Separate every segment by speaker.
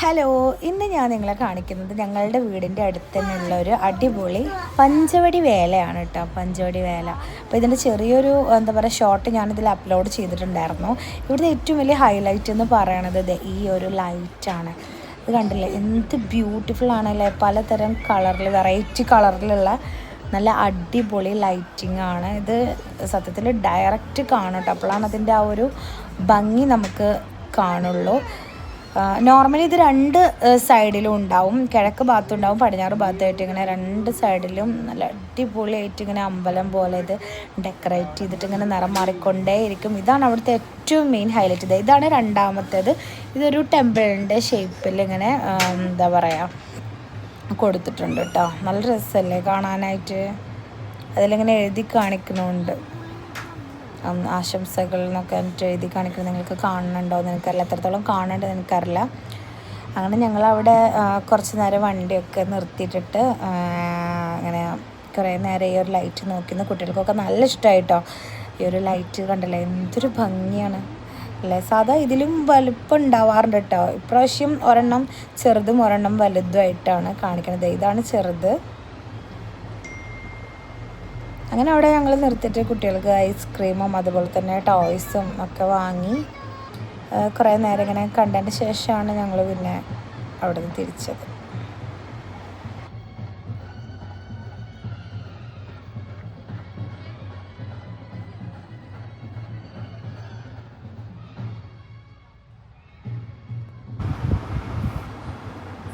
Speaker 1: Hello, ഇന്ന് ഞാൻ നിങ്ങളെ കാണിക്കുന്നത് ഞങ്ങളുടെ വീടിൻ്റെ അടുത്ത് തന്നെയുള്ള ഒരു അടിപൊളി പഞ്ചവടി വേലയാണ് കേട്ടോ. പഞ്ചവടി വേല. അപ്പോൾ ഇതിൻ്റെ ചെറിയൊരു എന്താ പറയുക ഷോർട്ട് ഞാനിതിൽ അപ്ലോഡ് ചെയ്തിട്ടുണ്ടായിരുന്നു. ഇവിടുത്തെ ഏറ്റവും വലിയ ഹൈലൈറ്റ് എന്ന് പറയണത് ഈ ഒരു ലൈറ്റാണ്. ഇത് കണ്ടില്ലേ, എന്ത് ബ്യൂട്ടിഫുൾ ആണല്ലേ. പലതരം കളറിൽ, വെറൈറ്റി കളറിലുള്ള നല്ല അടിപൊളി ലൈറ്റിംഗ് ആണ് ഇത്. സത്യത്തിൽ ഡയറക്റ്റ് കാണും കേട്ടോ, അപ്പോഴാണ് അതിൻ്റെ ആ ഒരു ഭംഗി നമുക്ക് കാണുള്ളൂ. നോർമലി ഇത് രണ്ട് സൈഡിലും ഉണ്ടാവും, കിഴക്ക് ഭാഗത്തും ഉണ്ടാവും, പടിഞ്ഞാറ് ഭാഗത്തായിട്ട് ഇങ്ങനെ രണ്ട് സൈഡിലും നല്ല അടിപൊളിയായിട്ട് ഇങ്ങനെ അമ്പലം പോലെ ഇത് ഡെക്കറേറ്റ് ചെയ്തിട്ട് ഇങ്ങനെ നിറം മാറിക്കൊണ്ടേയിരിക്കും. ഇതാണ് അവിടുത്തെ ഏറ്റവും മെയിൻ ഹൈലൈറ്റ്. ഇതാണ് രണ്ടാമത്തേത്. ഇതൊരു ടെമ്പിളിൻ്റെ ഷേപ്പിൽ ഇങ്ങനെ എന്താ പറയുക കൊടുത്തിട്ടുണ്ട് കേട്ടോ. നല്ല രസമല്ലേ കാണാനായിട്ട്. അതിലിങ്ങനെ എഴുതി കാണിക്കുന്നുണ്ട് ആശംസകൾ എന്നൊക്കെ എഴുതി കാണിക്കുന്നത്. നിങ്ങൾക്ക് കാണുന്നുണ്ടോ എന്ന് എനിക്കറിയില്ല, എത്രത്തോളം കാണുന്നുണ്ടെന്ന് എനിക്കറിയില്ല. അങ്ങനെ ഞങ്ങളവിടെ കുറച്ച് നേരം വണ്ടിയൊക്കെ നിർത്തിയിട്ടിട്ട് അങ്ങനെ കുറേ നേരം ഈ ഒരു ലൈറ്റ് നോക്കുന്ന കുട്ടികൾക്കൊക്കെ നല്ല ഇഷ്ടമായിട്ടോ. ഈ ഒരു ലൈറ്റ് കണ്ടല്ലേ, എന്തൊരു ഭംഗിയാണ് അല്ലേ. സാധാ ഇതിലും വലുപ്പം ഉണ്ടാവാറുണ്ട് കേട്ടോ. ഇപ്രാവശ്യം ഒരെണ്ണം ചെറുതും ഒരെണ്ണം വലുതുമായിട്ടാണ് കാണിക്കുന്നത്. ഇതാണ് ചെറുത്. അങ്ങനെ അവിടെ ഞങ്ങൾ നിർത്തിയിട്ട് കുട്ടികൾക്ക് ഐസ്ക്രീമും അതുപോലെ തന്നെ ടോയ്സും ഒക്കെ വാങ്ങി കുറേ നേരം ഇങ്ങനെ കണ്ടതിന് ശേഷമാണ് ഞങ്ങൾ പിന്നെ അവിടെ നിന്ന് തിരിച്ചത്.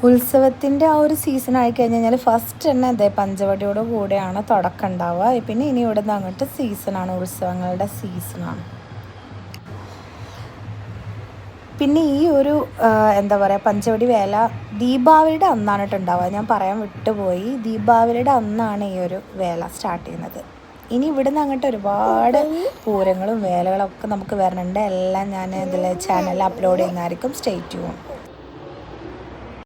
Speaker 1: ഉത്സവത്തിൻ്റെ ആ ഒരു സീസൺ ആയിക്കഴിഞ്ഞ് ഫസ്റ്റ് തന്നെ അതെ പഞ്ചവടിയോട് കൂടെയാണ് തുടക്കം ഉണ്ടാവുക. പിന്നെ ഇനി ഇവിടെ നിന്ന് അങ്ങോട്ട് സീസണാണ്, ഉത്സവങ്ങളുടെ സീസണാണ്. പിന്നെ ഈ ഒരു എന്താ പറയുക പഞ്ചവടി വേല ദീപാവലിയുടെ അന്നാണ് ഉണ്ടാവുക. ഞാൻ പറയാൻ വിട്ടുപോയി, ദീപാവലിയുടെ അന്നാണ് ഈ ഒരു വേല സ്റ്റാർട്ട് ചെയ്യുന്നത്. ഇനി ഇവിടുന്ന് അങ്ങോട്ട് ഒരുപാട് പൂരങ്ങളും വേലകളൊക്കെ നമുക്ക് വരുന്നുണ്ട്. എല്ലാം ഞാൻ ഇതിൽ ചാനലിൽ അപ്ലോഡ് ചെയ്യുന്നതായിരിക്കും. Stay tune.